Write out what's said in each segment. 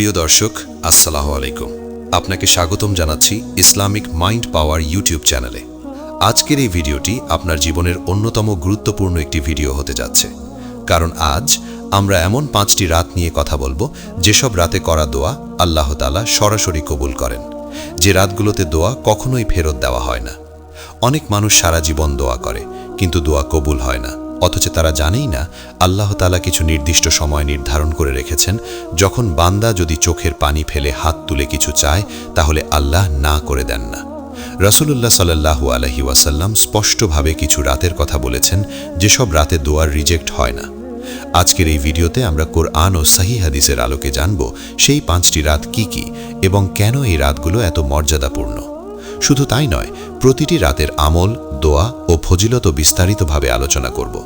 প্রিয় দর্শক, আসসালামু আলাইকুম। আপনাকে স্বাগতম জানাচ্ছি ইসলামিক মাইন্ড পাওয়ার ইউটিউব চ্যানেলে। আজকের এই ভিডিওটি আপনার জীবনের অন্যতম গুরুত্বপূর্ণ একটি ভিডিও হতে যাচ্ছে, কারণ আজ আমরা এমন 5টি রাত নিয়ে কথা বলবো যেসব রাতে করা দোয়া আল্লাহ তাআলা সরাসরি কবুল করেন, যে রাতগুলোতে দোয়া কখনোই ফেরত দেওয়া হয় না। অনেক মানুষ সারা জীবন দোয়া করে, কিন্তু দোয়া কবুল হয় না, অথচ তারা জানেই না আল্লাহ তাআলা কিছু নির্দিষ্ট সময় নির্ধারণ করে রেখেছেন, যখন বান্দা যদি চোখের পানি ফেলে হাত তুলে কিছু চায় তাহলে আল্লাহ না করে দেন না। রাসূলুল্লাহ সাল্লাল্লাহু আলাইহি ওয়াসাল্লাম স্পষ্টভাবে কিছু রাতের কথা বলেছেন যেসব রাতে দোয়ার রিজেক্ট হয় না। আজকের এই ভিডিওতে আমরা কোরআন ও সহিহ হাদিসের আলোকে জানব সেই 5টি রাত কি কি এবং কেন এই রাতগুলো এত মর্যাদাপূর্ণ। শুধু তাই নয়, প্রতিটি রাতের আমল, দোয়া ও ফজিলত বিস্তারিতভাবে আলোচনা করব।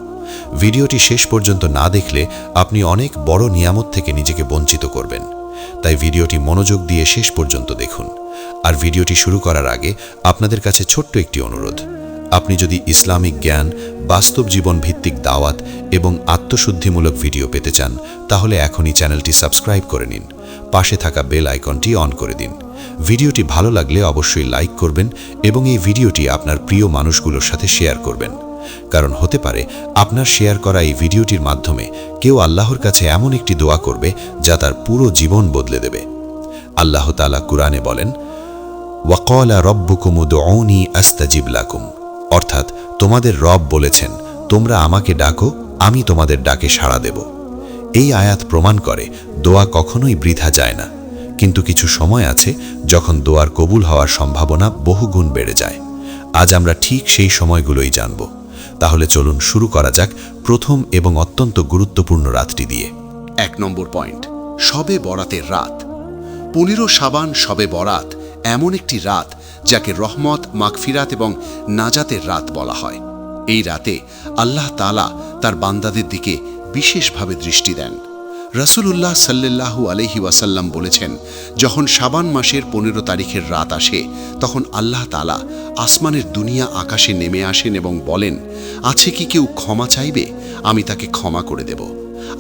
ভিডিওটি শেষ পর্যন্ত না দেখলে আপনি অনেক বড় নিয়ামত থেকে নিজেকে বঞ্চিত করবেন। তাই ভিডিওটি মনোযোগ দিয়ে শেষ পর্যন্ত দেখুন। আর ভিডিওটি শুরু করার আগে আপনাদের কাছে ছোট্ট একটি অনুরোধ: আপনি যদি ইসলামিক জ্ঞান, বাস্তব জীবন ভিত্তিক দাওয়াত এবং আত্মশুদ্ধিমূলক ভিডিও পেতে চান, তাহলে এখনই চ্যানেলটি সাবস্ক্রাইব করে নিন। পাশে থাকা বেল আইকনটি অন করে দিন। ভিডিওটি ভালো লাগলে অবশ্যই লাইক করবেন এবং এই ভিডিওটি আপনার প্রিয় মানুষগুলোর সাথে শেয়ার করবেন, কারণ হতে পারে আপনার শেয়ার করা এই ভিডিওটির মাধ্যমে কেউ আল্লাহর কাছে এমন একটি দোয়া করবে যা তার পুরো জীবন বদলে দেবে। আল্লাহ তাআলা কুরআনে বলেন, ওয়াকালা রব্বুকুম উদউনি আস্তাজিব লাকুম, অর্থাৎ তোমাদের রব বলেছেন, তোমরা আমাকে ডাকো, আমি তোমাদের ডাকে সাড়া দেব। এই আয়াত প্রমাণ করে দোয়া কখনোই বৃথা যায় না, কিন্তু কিছু সময় আছে যখন দোয়ার কবুল হওয়ার সম্ভাবনা বহুগুণ বেড়ে যায়। আজ আমরা ঠিক সেই সময়গুলোই জানব। তাহলে চলুন শুরু করা যাক প্রথম এবং অত্যন্ত গুরুত্বপূর্ণ রাতটি দিয়ে। 1 নম্বর পয়েন্ট, শবে বরাতের রাত। 15 শাবান শবে বরাত এমন একটি রাত যাকে রহমত, মাগফিরাত এবং নাজাতের রাত বলা হয়। এই রাতে আল্লাহ তাআলা তার বান্দাদের দিকে বিশেষভাবে দৃষ্টি দেন। রাসূলুল্লাহ সাল্লাল্লাহু আলাইহি ওয়াসাল্লাম বলেছেন, যখন শাবান মাসের 15 তারিখের রাত আসে, তখন আল্লাহ তাআলা আসমানের দুনিয়া আকাশে নেমে আসেন এবং বলেন, আছে কি কেউ ক্ষমা চাইবে? আমি তাকে ক্ষমা করে দেব।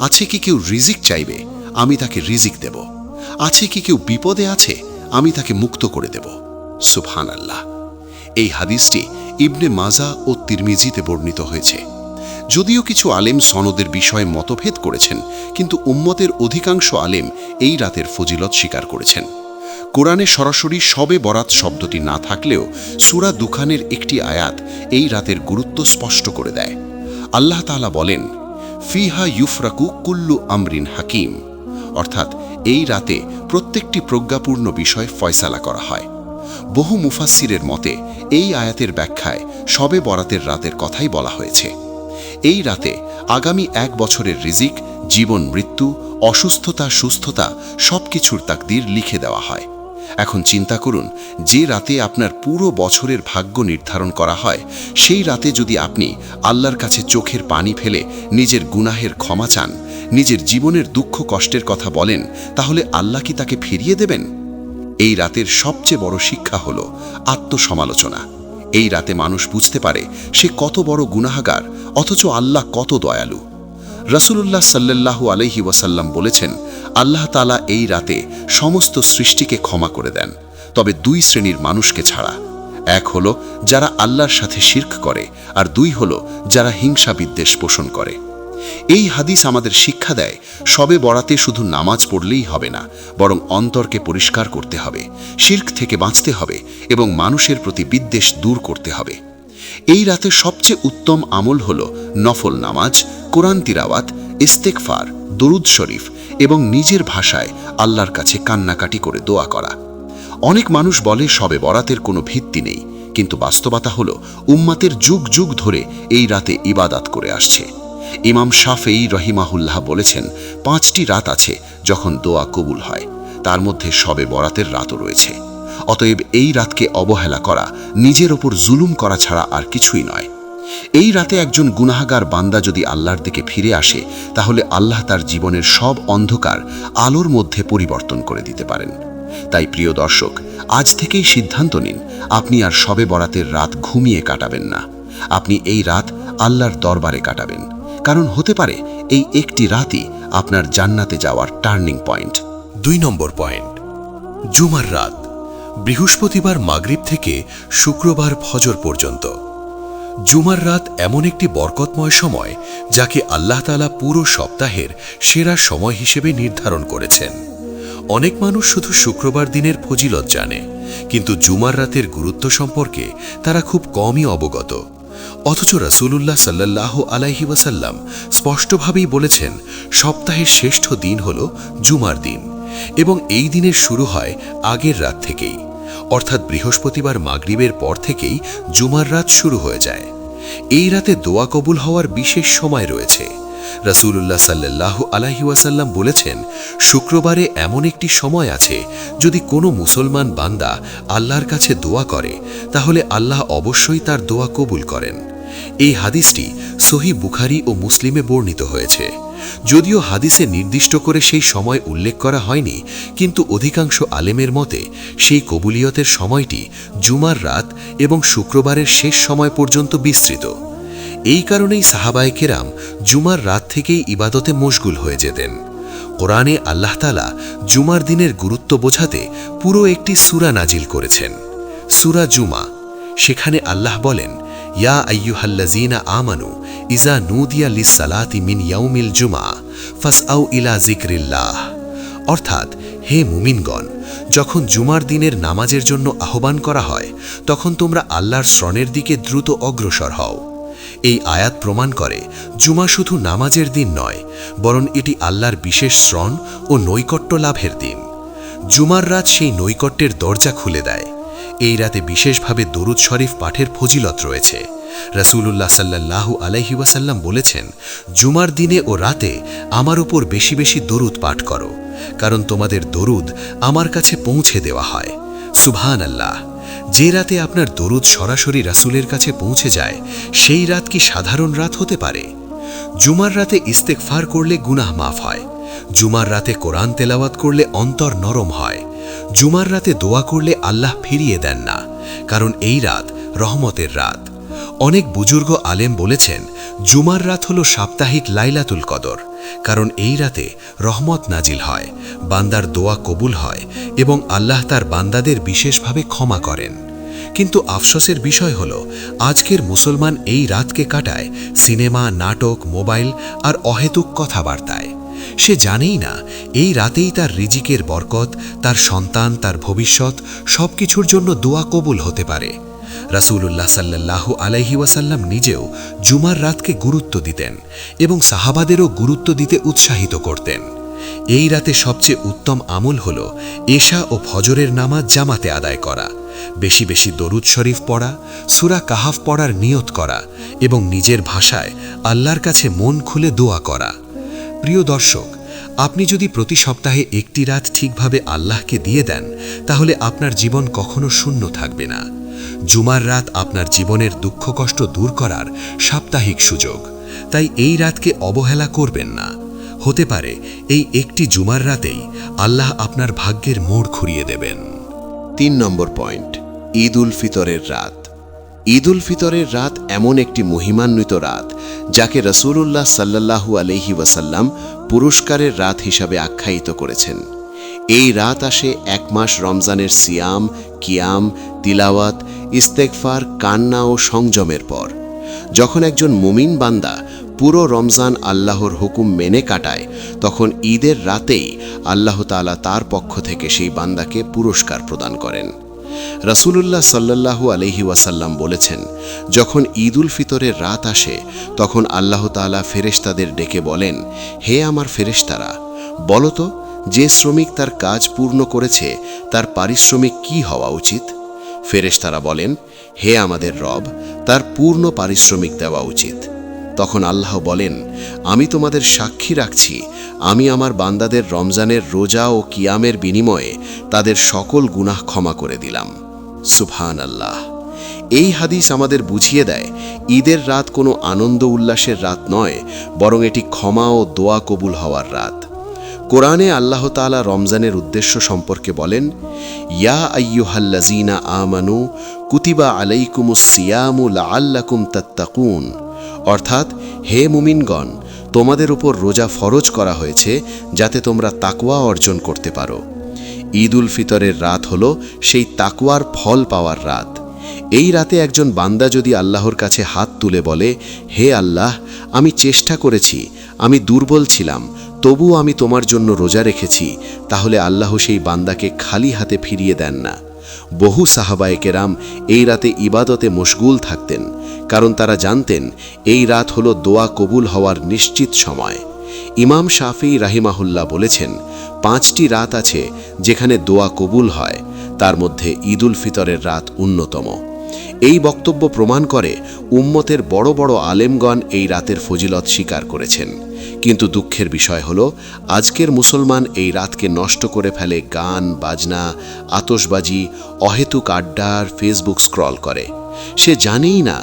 আছে কি কেউ রিজিক চাইবে? আমি তাকে রিজিক দেব। আছে কি কেউ বিপদে আছে? আমি তাকে মুক্ত করে দেব। সুবহানাল্লাহ। এই হাদিসটি ইবনে মাজা ও তিরমিজিতে বর্ণিত হয়েছে। যদিও কিছু আলেম সনদের বিষয়ে মতভেদ করেছেন, কিন্তু উম্মতের অধিকাংশ আলেম এই রাতের ফজিলত স্বীকার করেছেন। কোরআনে সরাসরি শবে বরাত শব্দটি না থাকলেও সূরা দুখানের একটি আয়াত এই রাতের গুরুত্ব স্পষ্ট করে দেয়। আল্লাহ তাআলা বলেন, ফিহা ইউফরাকু কুল্লু আমরিন হাকিম, অর্থাৎ এই রাতে প্রত্যেকটি প্রজ্ঞাপূর্ণ বিষয় ফয়সালা করা হয়। বহু মুফাসসিরের মতে এই আয়াতের ব্যাখ্যায় শবে বরাতের রাতের কথাই বলা হয়েছে। এই রাতে আগামী 1 বছরের রিজিক, জীবন মৃত্যু, অসুস্থতা সুস্থতা সবকিছুর তাকদীর লিখে দেওয়া হয়। এখন চিন্তা করুন, যে রাতে আপনার পুরো বছরের ভাগ্য নির্ধারণ করা হয়, সেই রাতে যদি আপনি আল্লাহর কাছে চোখের পানি ফেলে নিজের গুনাহের ক্ষমা চান, নিজের জীবনের দুঃখ কষ্টের কথা বলেন, তাহলে আল্লাহ কি তাকে ফিরিয়ে দেবেন? এই রাতের সবচেয়ে বড় শিক্ষা হল আত্মসমালোচনা। এই রাতে মানুষ বুঝতে পারে সে কত বড় গুনাহগার, অথচ আল্লাহ কত দয়ালু। রাসূলুল্লাহ সাল্লাল্লাহু আলাইহি ওয়াসাল্লাম বলেছেন, আল্লাহ তাআলা এই রাতে সমস্ত সৃষ্টিকে ক্ষমা করে দেন, তবে 2 শ্রেণীর মানুষকে ছাড়া। 1 হলো যারা আল্লাহর সাথে শিরক করে, আর 2 হলো যারা হিংসা বিদ্বেষ পোষণ করে। এই হাদিস আমাদের শিক্ষা দেয়, শবে বরাতে শুধু নামাজ পড়লেই হবে না, বরং অন্তরকে পরিষ্কার করতে হবে, শিরক থেকে বাঁচতে হবে এবং মানুষের প্রতি বিদ্বেষ দূর করতে হবে। এই রাতে সবচেয়ে উত্তম আমল হল নফল নামাজ, কোরআন তিলাওয়াত, ইস্তেগফার, দরুদ শরীফ এবং নিজের ভাষায় আল্লাহর কাছে কান্নাকাটি করে দোয়া করা। অনেক মানুষ বলে শবে বরাতের কোনো ভিত্তি নেই, কিন্তু বাস্তবতা হলো উম্মাতের যুগ যুগ ধরে এই রাতে ইবাদত করে আসছে। ইমাম শাফেঈ রহিমাহুল্লাহ বলেছেন, 5টি রাত আছে যখন দোয়া কবুল হয়, তার মধ্যে শবে বরাতের রাতও রয়েছে। অতএব এই রাতকে অবহেলা করা নিজের ওপর জুলুম করা ছাড়া আর কিছুই নয়। এই রাতে একজন গুনাহগার বান্দা যদি আল্লাহর দিকে ফিরে আসে, তাহলে আল্লাহ তার জীবনের সব অন্ধকার আলোর মধ্যে পরিবর্তন করে দিতে পারেন। তাই প্রিয় দর্শক, আজ থেকেই সিদ্ধান্ত নিন, আপনি আর শবে বরাতের রাত ঘুমিয়ে কাটাবেন না। আপনি এই রাত আল্লাহর দরবারে কাটাবেন, কারণ হতে পারে এই একটি রাতই আপনার জান্নাতে যাওয়ার টার্নিং পয়েন্ট। 2 নম্বর পয়েন্ট, জুমার রাত, বৃহস্পতিবার মাগরিব থেকে শুক্রবার ফজর পর্যন্ত। জুমার রাত এমন একটি বরকতময় সময় যাকে আল্লাহ তাআলা পুরো সপ্তাহের সেরা সময় হিসেবে নির্ধারণ করেছেন। অনেক মানুষ শুধু শুক্রবার দিনের ফজিলত জানে, কিন্তু জুমার রাতের গুরুত্ব সম্পর্কে তারা খুব কমই অবগত। অথচ রাসূলুল্লাহ সাল্লাল্লাহু আলাইহি ওয়াসাল্লাম স্পষ্টভাবেই বলেছেন, সপ্তাহের শ্রেষ্ঠ দিন হল জুমার দিন, এবং এই দিনের শুরু হয় আগের রাত থেকেই, অর্থাৎ বৃহস্পতিবার মাগরিবের পর থেকেই জুমার রাত শুরু হয়ে যায়। এই রাতে দোয়া কবুল হওয়ার বিশেষ সময় রয়েছে। রাসূলুল্লাহ সাল্লাল্লাহু আলাইহি ওয়াসাল্লাম বলেছেন, শুক্রবারে এমন একটি সময় আছে, যদি কোনো মুসলমান বান্দা আল্লাহর কাছে দোয়া করে তাহলে আল্লাহ অবশ্যই তার দোয়া কবুল করেন। এই হাদিসটি সহিহ বুখারী ও মুসলিমে বর্ণিত হয়েছে। যদিও হাদিসে নির্দিষ্ট করে সেই সময় উল্লেখ করা হয়নি, কিন্তু অধিকাংশ আলেমের মতে সেই কবুলিয়তের সময়টি জুমার রাত এবং শুক্রবারের শেষ সময় পর্যন্ত বিস্তৃত। এই কারণেই সাহাবায়ে কেরাম জুমার রাত থেকেই ইবাদতে মশগুল হয়ে যেতেন। কোরআনে আল্লাহ তাআলা জুমার দিনের গুরুত্ব বোঝাতে পুরো একটি সূরা নাজিল করেছেন, সূরা জুমা। সেখানে আল্লাহ বলেন, ইয়া আইয়ুহাল্লাযীনা আমানু ইযা নুদিয়া লিস-সালাতি মিন ইয়াউমিল জুমআ ফাসআউ ইলা যিকরিল্লাহ। অর্থাৎ, হে মুমিনগণ, যখন জুমার দিনের নামাজের জন্য আহ্বান করা হয় তখন তোমরা আল্লাহর স্মরণের দিকে দ্রুত অগ্রসর হও। এই আয়াত প্রমাণ করে জুমা শুধু নামাজের দিন নয়, বরং এটি আল্লাহর বিশেষ স্মরণ ও নৈকট্য লাভের দিন। জুমার রাত সেই নৈকট্যের দরজা খুলে দেয়। এই রাতে বিশেষভাবে দরুদ শরীফ পাঠের ফজিলত রয়েছে। রাসূলুল্লাহ সাল্লাল্লাহু আলাইহি ওয়াসাল্লাম বলেছেন, জুমার দিনে ও রাতে আমার উপর বেশি বেশি দরুদ পাঠ করো, কারণ তোমাদের দরুদ আমার কাছে পৌঁছে দেওয়া হয়। সুবহানাল্লাহ! যে রাতে আপনার দরুদ সরাসরি রাসূলের কাছে পৌঁছে যায়, সেই রাত কি সাধারণ রাত হতে পারে? জুমার রাতে ইস্তেগফার করলে গুনাহ মাফ হয়। জুমার রাতে কোরআন তেলাওয়াত করলে অন্তর নরম হয়। জুমার রাতে দোয়া করলে আল্লাহ ফিরিয়ে দেন না, কারণ এই রাত রহমতের রাত। অনেক বুজুর্গ আলেম বলেছেন, জুমার রাত হল সাপ্তাহিক লাইলাতুল কদর, কারণ এই রাতে রহমত নাজিল হয়, বান্দার দোয়া কবুল হয় এবং আল্লাহ তার বান্দাদের বিশেষভাবে ক্ষমা করেন। কিন্তু আফসোসের বিষয় হল, আজকের মুসলমান এই রাতকে কাটায় সিনেমা, নাটক, মোবাইল আর অহেতুক কথাবার্তায়। সে জানেই না এই রাতেই তার রিজিকের বরকত, তার সন্তান, তার ভবিষ্যৎ সবকিছুর জন্য দোয়া কবুল হতে পারে। রাসূলুল্লাহ সাল্লাল্লাহু আলাইহি ওয়াসাল্লাম নিজেও জুমার রাতকে গুরুত্ব দিতেন এবং সাহাবাদেরও গুরুত্ব দিতে উৎসাহিত করতেন। এই রাতে সবচেয়ে উত্তম আমল হল এশা ও ফজরের নামাজ জামাতে আদায় করা, বেশি বেশি দরুদ শরীফ পড়া, সূরা কাহাফ পড়ার নিয়ত করা এবং নিজের ভাষায় আল্লাহর কাছে মন খুলে দোয়া করা। প্রিয় দর্শক, আপনি যদি প্রতি সপ্তাহে একটি রাত ঠিকভাবে আল্লাহকে দিয়ে দেন, তাহলে আপনার জীবন কখনো শূন্য থাকবে না। জুমার রাত আপনার জীবনের দুঃখ কষ্ট দূর করার সাপ্তাহিক সুযোগ, তাই এই রাতকে অবহেলা করবেন না। হতে পারে এই একটি জুমার রাতেই আল্লাহ আপনার ভাগ্যের মোড় ঘুরিয়ে দেবেন। 3 নম্বর পয়েন্ট, ঈদ উল ফিতরের রাত। ঈদ উল ফিতরের রাত এমন একটি মহিমান্বিত রাত যাকে রাসূলুল্লাহ সাল্লাল্লাহু আলাইহি ওয়াসাল্লাম পুরস্কারের রাত হিসাবে আখ্যায়িত করেছেন। এই রাত আসে 1 মাস রমজানের সিয়াম, কিয়াম, তিলাওয়াত, ইস্তেগফার, কান্না ও সংযমের পর। যখন একজন মুমিন বান্দা পুরো রমজান আল্লাহর হুকুম মেনে কাটায়, তখন ঈদের রাতেই আল্লাহ তাআলা তার পক্ষ থেকে সেই বান্দাকে পুরস্কার প্রদান করেন। রাসূলুল্লাহ সাল্লাল্লাহু আলাইহি ওয়াসাল্লাম বলেছেন, যখন ঈদ উল ফিতরের রাত আসে তখন আল্লাহ তাআলা ফেরেশতাদের ডেকে বলেন, হে আমার ফেরেশতারা, বলো তো, যে শ্রমিক তার কাজ পূর্ণ করেছে তার পারিশ্রমিক কি হওয়া উচিত? ফেরেশতারা বলেন, হে আমাদের রব, তার পূর্ণ পারিশ্রমিক দেওয়া উচিত। তখন আল্লাহ বলেন, আমি তোমাদের সাক্ষী রাখছি, আমি আমার বান্দাদের রমজানের রোজা ও কিয়ামের বিনিময়ে তাদের সকল গুনাহ ক্ষমা করে দিলাম। সুবহানাল্লাহ! এই হাদিস আমাদের বুঝিয়ে দেয়, ঈদের রাত কোনো আনন্দ উল্লাসের রাত নয়, বরং এটি ক্ষমা ও দোয়া কবুল হওয়ার রাত। কোরআনে আল্লাহ তাআলা রমজানের উদ্দেশ্য সম্পর্কে বলেন, ইয়া আইয়ুহাল্লাযীনা আমানু কুতিবা আলাইকুমুস সিয়ামু লাআল্লাকুম তাত্তাকুন। অর্থাৎ, হে মুমিনগণ, তোমাদের উপর রোজা ফরজ করা হয়েছে যাতে তোমরা তাকওয়া অর্জন করতে পারো। ঈদ উল ফিতরের রাত হল সেই তাকওয়ার ফল পাওয়ার রাত। এই রাতে একজন বান্দা যদি আল্লাহর কাছে হাত তুলে বলে, হে আল্লাহ, আমি চেষ্টা করেছি, আমি দুর্বল ছিলাম, তবুও আমি তোমার জন্য রোজা রেখেছি, তাহলে আল্লাহ সেই বান্দাকে খালি হাতে ফিরিয়ে দেন না। বহু সাহাবায়ে কেরাম এই রাতে ইবাদতে মশগুল থাকতেন, কারণ তারা জানতেন এই রাত হলো দোয়া কবুল হওয়ার নিশ্চিত সময়। ইমাম শাফি রাহিমাহুল্লাহ বলেছেন, 5টি রাত আছে যেখানে দোয়া কবুল হয়, তার মধ্যে ঈদ উল ফিতরের রাত অন্যতম। এই বক্তব্য প্রমাণ করে উম্মতের বড় বড় আলেমগণ এই রাতের ফজিলত স্বীকার করেছেন। কিন্তু দুঃখের বিষয় হলো আজকের মুসলমান এই রাতকে নষ্ট করে ফেলে গান বাজনা, আতশবাজি, অহেতুক আড্ডা আর ফেসবুক স্ক্রল করে। সে জানেই না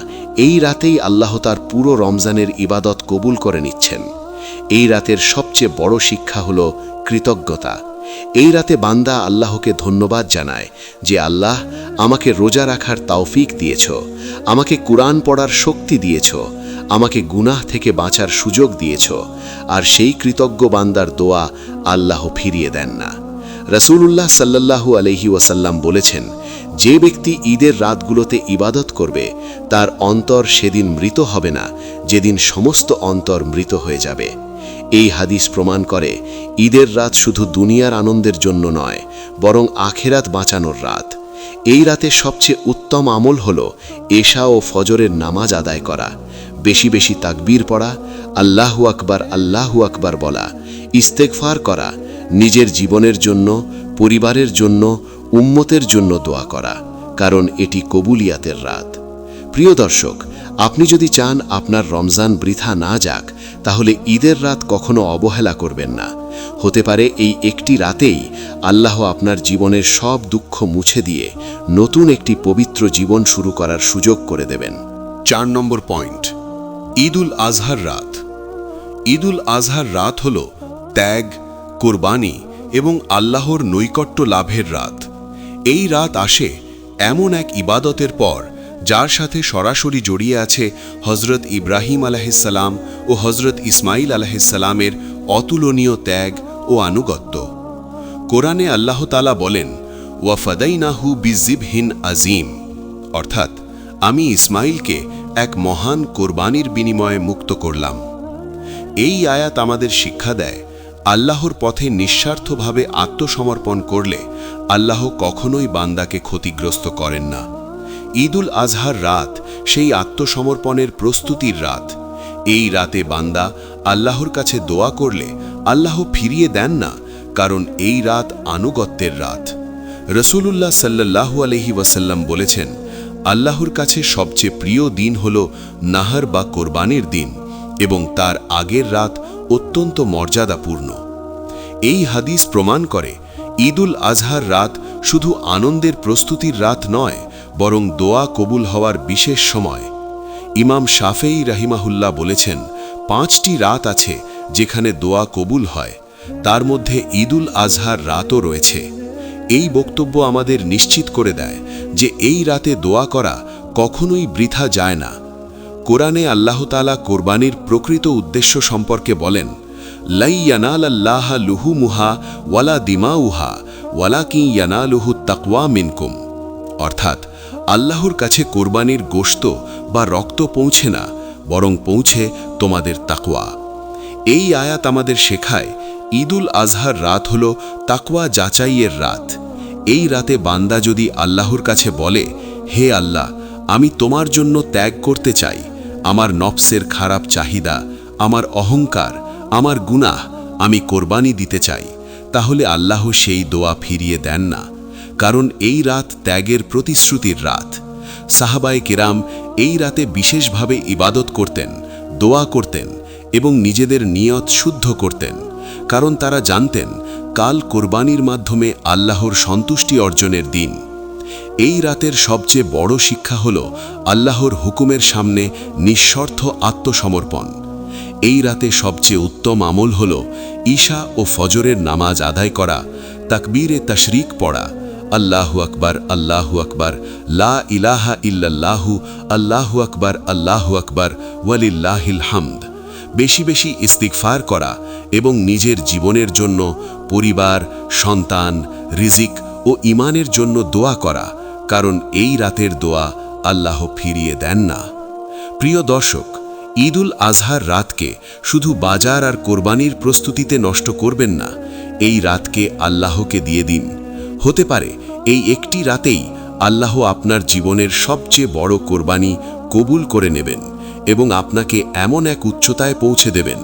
এই রাতেই আল্লাহ তার পুরো রমজানের ইবাদত কবুল করে নিচ্ছেন। এই রাতের সবচেয়ে বড় শিক্ষা হলো কৃতজ্ঞতা। এই রাতে বান্দা আল্লাহকে ধন্যবাদ জানায় যে আল্লাহ, আমাকে রোজা রাখার তৌফিক দিয়েছ, আমাকে কুরআন পড়ার শক্তি দিয়েছ, আমাকে গুনাহ থেকে বাঁচার সুযোগ দিয়েছ। আর সেই কৃতজ্ঞ বান্দার দোয়া আল্লাহ ফিরিয়ে দেন না। রাসূলুল্লাহ সাল্লাল্লাহু আলাইহি ওয়াসাল্লাম বলেছেন, যে ব্যক্তি ঈদের রাতগুলোতে ইবাদত করবে তার অন্তর সেদিন মৃত হবে না, যেদিন সমস্ত অন্তর মৃত হয়ে যাবে। এই হাদিস প্রমাণ করে ঈদের রাত শুধু দুনিয়ার আনন্দের জন্য নয়, বরং আখিরাত বাঁচানোর রাত। এই রাতে সবচেয়ে উত্তম আমল হল এশা ও ফজরের নামাজ আদায় করা, বেশি বেশি তাকবীর পড়া, আল্লাহু আকবার বলা, ইস্তেগফার করা, নিজের জীবনের জন্য, পরিবারের জন্য, উম্মতের জন্য দোয়া করা, কারণ এটি কবুলিয়াতের রাত। প্রিয় দর্শক, আপনি যদি চান আপনার রমজান বৃথা না যাক, তাহলে ঈদের রাত কখনো অবহেলা করবেন না। হতে পারে এই একটি রাতেই আল্লাহ আপনার জীবনের সব দুঃখ মুছে দিয়ে নতুন একটি পবিত্র জীবন শুরু করার সুযোগ করে দেবেন। 4 নম্বর পয়েন্ট, ঈদ উল আজহার রাত। ঈদ উল আজহার রাত হল ত্যাগ, কোরবানি এবং আল্লাহর নৈকট্য লাভের রাত। এই রাত আসে এমন এক ইবাদতের পর যার সাথে সরাসরি জড়িয়ে আছে হজরত ইব্রাহিম আলাইহিসসালাম ও হজরত ইসমাইল আলাইহিসসালামের অতুলনীয় ত্যাগ ও আনুগত্য। কোরআনে আল্লাহ তাআলা বলেন, ওয়াফাদাইনাহু বিজিবহিন আজিম, অর্থাৎ আমি ইসমাইলকে এক মহান কোরবানির বিনিময়ে মুক্ত করলাম। এই আয়াত আমাদের শিক্ষা দেয়, আল্লাহর পথে নিঃস্বার্থভাবে আত্মসমর্পণ করলে আল্লাহ কখনোই বান্দাকে ক্ষতিগ্রস্ত করেন না। ঈদ উল আজহার রাত সেই আত্মসমর্পণের প্রস্তুতির রাত। এই রাতে বান্দা আল্লাহর কাছে দোয়া করলে আল্লাহ ফিরিয়ে দেন না, কারণ এই রাত আনুগত্যের রাত। রাসূলুল্লাহ সাল্লাল্লাহু আলাইহি ওয়াসাল্লাম বলেছেন, আল্লাহর কাছে সবচেয়ে প্রিয় দিন হল নাহর বা কোরবানির দিন, এবং তার আগের রাত অত্যন্ত মর্যাদাপূর্ণ। এই হাদিস প্রমাণ করে ঈদ উল আজহার রাত শুধু আনন্দের প্রস্তুতির রাত নয়, বরং দোয়া কবুল হওয়ার বিশেষ সময়। ইমাম শাফেঈ রাহিমাহুল্লাহ বলেছেন, 5টি রাত আছে যেখানে দোয়া কবুল হয়, তার মধ্যে ঈদ উল আজহার রাতও রয়েছে। এই বক্তব্য আমাদের নিশ্চিত করে দেয় যে এই রাতে দোয়া করা কখনোই বৃথা যায় না। কোরআনে আল্লাহ তাআলা কোরবানির প্রকৃত উদ্দেশ্য সম্পর্কে বলেন, লাই ইয়ানালাল্লাহা লুহুমুহা ওয়ালা দিমাউহা ওয়ালাকিন ইয়ানালুহু তাকওয়া মিনকুম, অর্থাৎ আল্লাহর কাছে কোরবানির গোশত বা রক্ত পৌঁছে না, বরং পৌঁছে তোমাদের তাকওয়া। এই আয়াত আমাদের শেখায় ঈদ উল আজহার রাত হল তাকওয়া যাচাইয়ের রাত। এই রাতে বান্দা যদি আল্লাহর কাছে বলে, হে আল্লাহ, আমি তোমার জন্য ত্যাগ করতে চাই, আমার নফসের খারাপ চাহিদা, আমার অহংকার, আমার গুনাহ আমি কোরবানি দিতে চাই, তাহলে আল্লাহ সেই দোয়া ফিরিয়ে দেন না, কারণ এই রাত ত্যাগের প্রতিশ্রুতির রাত। সাহাবায়ে কেরাম এই রাতে বিশেষভাবে ইবাদত করতেন, দোয়া করতেন এবং নিজেদের নিয়ত শুদ্ধ করতেন, কারণ তারা জানতেন কাল কোরবানির মাধ্যমে আল্লাহর সন্তুষ্টি অর্জনের দিন। এই রাতের সবচেয়ে বড় শিক্ষা হল আল্লাহর হুকুমের সামনে নিঃস্বার্থ আত্মসমর্পণ। এই রাতে সবচেয়ে উত্তম আমল হল ঈশা ও ফজরের নামাজ আদায় করা, তাকবীরে তাশরিক পড়া, আল্লাহু আকবার, লা ইলাহা ইল্লাল্লাহু, আল্লাহু আকবার, ওয়ালিল্লাহিল হামদ। বেশি বেশি ইস্তিগফার করা এবং নিজের জীবনের জন্য, পরিবার, সন্তান, রিজিক ও ঈমানের জন্য দোয়া করা, কারণ এই রাতের দোয়া আল্লাহ ফিরিয়ে দেন না। প্রিয় দর্শক, ঈদুল আজহার রাতকে শুধু বাজার আর কোরবানির প্রস্তুতিতে নষ্ট করবেন না, এই রাতকে আল্লাহকে দিয়ে দিন। হতে পারে এই একটি রাতেই আল্লাহ আপনার জীবনের সবচেয়ে বড় কোরবানি কবুল করে নেবেন এবং আপনাকে এমন এক উচ্চতায় পৌঁছে দেবেন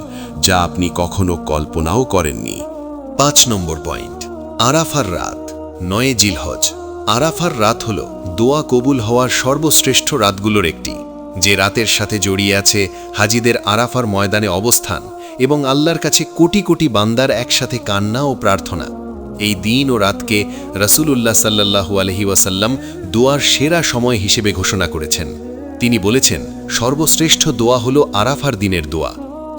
যা আপনি কখনো কল্পনাও করেননি। 5 নম্বর পয়েন্ট, আরাফার রাত, 9 জিলহজ। আরাফার রাত হল দোয়া কবুল হওয়ার সর্বশ্রেষ্ঠ রাতগুলোর একটি, যে রাতের সাথে জড়িয়ে আছে হাজিদের আরাফার ময়দানে অবস্থান এবং আল্লাহর কাছে কোটি কোটি বান্দার একসাথে কান্না ও প্রার্থনা। এই দিন ও রাতকে রাসূলুল্লাহ সাল্লাল্লাহু আলাইহি ওয়াসাল্লাম দোয়ার সেরা সময় হিসেবে ঘোষণা করেছেন। তিনি বলেছেন, সর্বশ্রেষ্ঠ দোয়া হলো আরাফার দিনের দোয়া,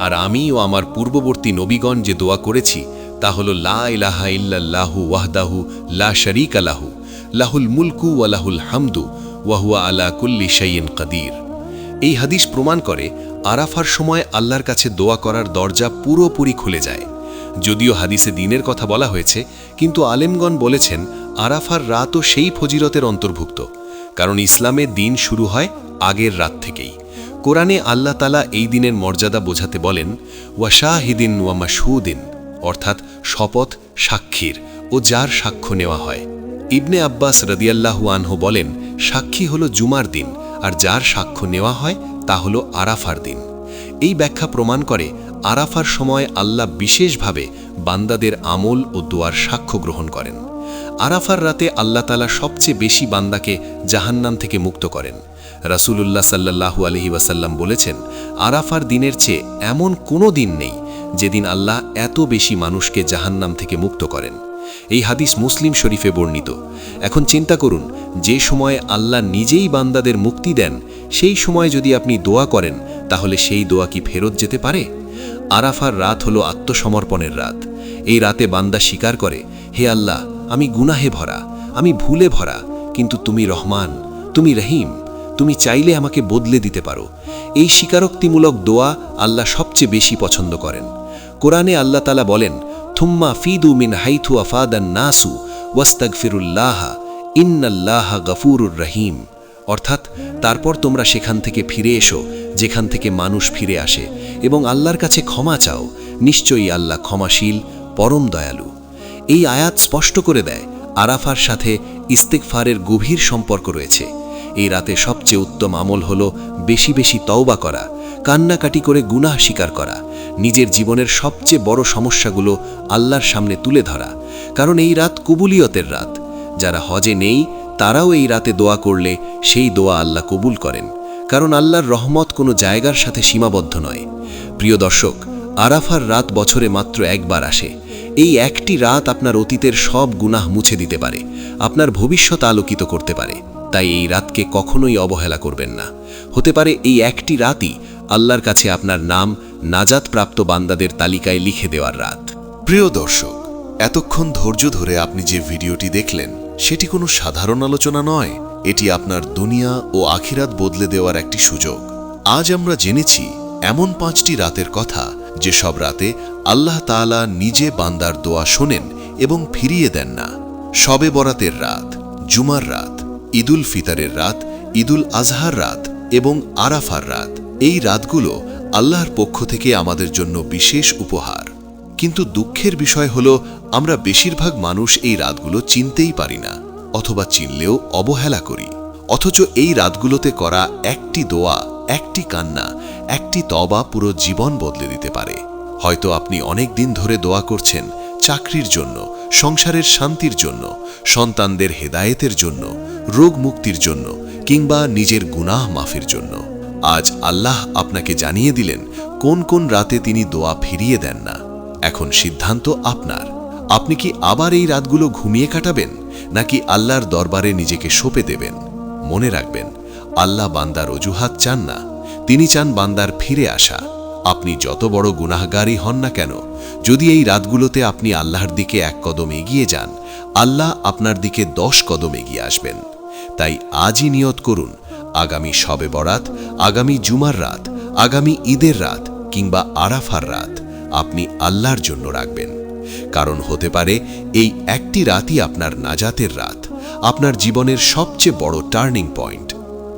আর আমি ও আমার পূর্ববর্তী নবীগণ যে দোয়া করেছি তা হলো লা ইলাহা ইল্লাল্লাহু ওয়াহদাহু লা শারীকা লাহু লাহুল মুলকু ওয়া লাহুল হামদু ওয়া হুয়া আলা কুল্লি শাইইন কাদির। এই হাদিস প্রমাণ করে আরাফার সময় আল্লাহর কাছে দোয়া করার দরজা পুরোপুরি খুলে যায়। যদিও হাদিসে দিনের কথা বলা হয়েছে, কিন্তু আলেমগণ বলেছেন আরাফার রাতও সেই ফজিরতের অন্তর্ভুক্ত, কারণ ইসলামে দিন শুরু হয় আগের রাত থেকেই। কোরআনে আল্লাহ তাআলা এই দিনের মর্যাদা বোঝাতে বলেন ওয়া শাহিদিন ওয়া মাশহুদিন, অর্থাৎ শপথ, সাক্ষীর ও যার সাক্ষ্য নেওয়া হয়। ইবনে আব্বাস রাদিয়াল্লাহু আনহু বলেন, সাক্ষী হলো জুমার দিন আর যার সাক্ষ্য নেওয়া হয় তা হলো আরাফার দিন। এই ব্যাখ্যা প্রমাণ করে আরাফার সময় আল্লাহ বিশেষভাবে বান্দাদের আমল ও দোয়ার সাক্ষ্য গ্রহণ করেন। আরাফার রাতে আল্লাহ তাআলা সবচেয়ে বেশি বান্দাকে জাহান্নাম থেকে মুক্ত করেন। রাসূলুল্লাহ সাল্লাল্লাহু আলাইহি ওয়াসাল্লাম বলেছেন, আরাফার দিনের চেয়ে এমন কোনো দিন নেই যেদিন আল্লাহ এত বেশি মানুষকে জাহান্নাম থেকে মুক্ত করেন। এই হাদিস মুসলিম শরীফে বর্ণিত। এখন চিন্তা করুন, যে সময়ে আল্লাহ নিজেই বান্দাদের মুক্তি দেন, সেই সময় যদি আপনি দোয়া করেন, তাহলে সেই দোয়া কি ফেরত যেতে পারে? আরাফার রাত হলো আত্মসমর্পণের রাত। এই রাতে বান্দা স্বীকার করে, হে আল্লাহ, আমি গুনাহে ভরা, আমি ভুলে ভরা, কিন্তু তুমি রহমান, তুমি রহিম, তুমি চাইলে আমাকে বদলে দিতে পারো। এই স্বীকারোক্তিমূলক দোয়া আল্লাহ সবচেয়ে বেশি পছন্দ করেন। কোরআনে আল্লাহ তাআলা বলেন, থুম্মা ফিদু মিন হাইথু আফাদান নাসু ওয়াস্তাগফিরুল্লাহ ইন্নাল্লাহা গফুরুর রহিম, অর্থাৎ তারপর তোমরা সেখান থেকে ফিরে এসো যেখান থেকে মানুষ ফিরে আসে এবং আল্লাহর কাছে ক্ষমা চাও, নিশ্চয়ই আল্লাহ ক্ষমাশীল, পরম দয়ালু। এই আয়াত স্পষ্ট করে দেয় আরাফার সাথে ইস্তিগফারের গভীর সম্পর্ক রয়েছে। এই রাতে সবচেয়ে উত্তম আমল হলো বেশি বেশি তওবা করা, কান্নাকাটি করে গুনাহ স্বীকার করা, নিজের জীবনের সবচেয়ে বড় সমস্যাগুলো আল্লাহর সামনে তুলে ধরা, কারণ এই রাত কবুলিয়তের রাত। যারা হজে নেই তারাও এই রাতে দোয়া করলে সেই দোয়া আল্লাহ কবুল করেন, কারণ আল্লাহর রহমত কোনো জায়গার সাথে সীমাবদ্ধ নয়। প্রিয় দর্শক, আরাফার রাত বছরে মাত্র একবার আসে। এই একটি রাত আপনার অতীতের সব গুনাহ মুছে দিতে পারে, আপনার ভবিষ্যৎ আলোকিত করতে পারে। তাই এই রাতকে কখনোই অবহেলা করবেন না। হতে পারে এই একটি রাতই আল্লাহর কাছে আপনার নাম নাজাতপ্রাপ্ত বান্দাদের তালিকায় লিখে দেওয়ার রাত। প্রিয় দর্শক, এতক্ষণ ধৈর্য ধরে আপনি যে ভিডিওটি দেখলেন সেটি কোনো সাধারণ আলোচনা নয়, এটি আপনার দুনিয়া ও আখিরাত বদলে দেওয়ার একটি সুযোগ। আজ আমরা জেনেছি এমন 5টি রাতের কথা যে সব রাতে আল্লাহ তাআলা নিজে বান্দার দোয়া শোনেন এবং ফিরিয়ে দেন না। শবে বরাতের রাত, জুমার রাত, ঈদুল ফিতরের রাত, ঈদুল আজহার রাত এবং আরাফার রাত, এই রাতগুলো আল্লাহর পক্ষ থেকে আমাদের জন্য বিশেষ উপহার। কিন্তু দুঃখের বিষয় হলো আমরা বেশিরভাগ মানুষ এই রাতগুলো চিনতেই পারি না, অথবা চিনলেও অবহেলা করি। অথচ এই রাতগুলোতে করা একটি দোয়া, একটি কান্না, একটি তওবা পুরো জীবন বদলে দিতে পারে। হয়তো আপনি অনেক দিন ধরে দোয়া করছেন চাকরির জন্য, সংসারের শান্তির জন্য, সন্তানদের হেদায়েতের জন্য, রোগ মুক্তির জন্য কিংবা নিজের গুনাহ মাফের জন্য। আজ আল্লাহ আপনাকে জানিয়ে দিলেন কোন কোন রাতে তিনি দোয়া ফিরিয়ে দেন না। এখন সিদ্ধান্ত আপনার। আপনি কি আবার এই রাতগুলো ঘুমিয়ে কাটাবেন, নাকি আল্লাহর দরবারে নিজেকে সঁপে দেবেন? মনে রাখবেন, আল্লাহ বান্দার অজুহাত চান না, তিনি চান বান্দার ফিরে আসা। আপনি যত বড় গুনাহগারই হন না কেন, যদি এই রাতগুলোতে আপনি আল্লাহর দিকে 1 কদম এগিয়ে যান, আল্লাহ আপনার দিকে 10 কদম এগিয়ে আসবেন। তাই আজই নিয়ত করুন, আগামী শবে বরাত, আগামী জুমার রাত, আগামী ঈদের রাত কিংবা আরাফার রাত আপনি আল্লাহর জন্য রাখবেন, কারণ হতে পারে এই একটি রাতই আপনার নাজাতের রাত, আপনার জীবনের সবচেয়ে বড় টার্নিং পয়েন্ট।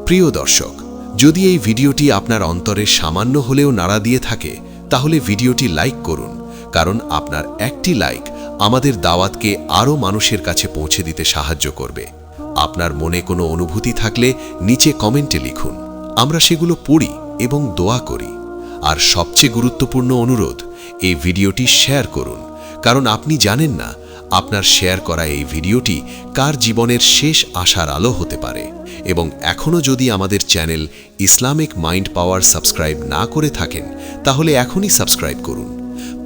প্রিয় দর্শক, যদি এই ভিডিওটি আপনার অন্তরে সামান্য হলেও নাড়া দিয়ে থাকে তাহলে ভিডিওটি লাইক করুন, কারণ আপনার একটি লাইক আমাদের দাওয়াতকে আরও মানুষের কাছে পৌঁছে দিতে সাহায্য করবে। আপনার মনে কোনো অনুভূতি থাকলে নিচে কমেন্টে লিখুন, আমরা সেগুলো পড়ি এবং দোয়া করি। আর সবচেয়ে গুরুত্বপূর্ণ অনুরোধ, এই ভিডিওটি শেয়ার করুন, কারণ আপনি জানেন না আপনার শেয়ার করা এই ভিডিওটি কার জীবনের শেষ আশার আলো হতে পারে। এবং এখনও যদি আমাদের চ্যানেল ইসলামিক মাইন্ড পাওয়ার সাবস্ক্রাইব না করে থাকেন তাহলে এখনই সাবস্ক্রাইব করুন,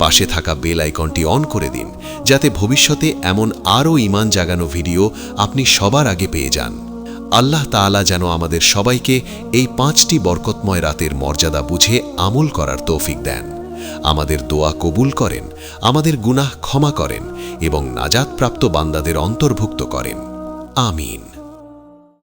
পাশে থাকা বেল আইকনটি অন করে দিন, যাতে ভবিষ্যতে এমন আরও ঈমান জাগানো ভিডিও আপনি সবার আগে পেয়ে যান। আল্লাহ তাআলা যেন আমাদের সবাইকে এই 5টি বরকতময় রাতের মর্যাদা বুঝে আমল করার তৌফিক দেন, আমাদের দোয়া কবুল করেন, আমাদের গুনাহ ক্ষমা করেন এবং নাজাতপ্রাপ্ত বান্দাদের অন্তর্ভুক্ত করেন। আমিন।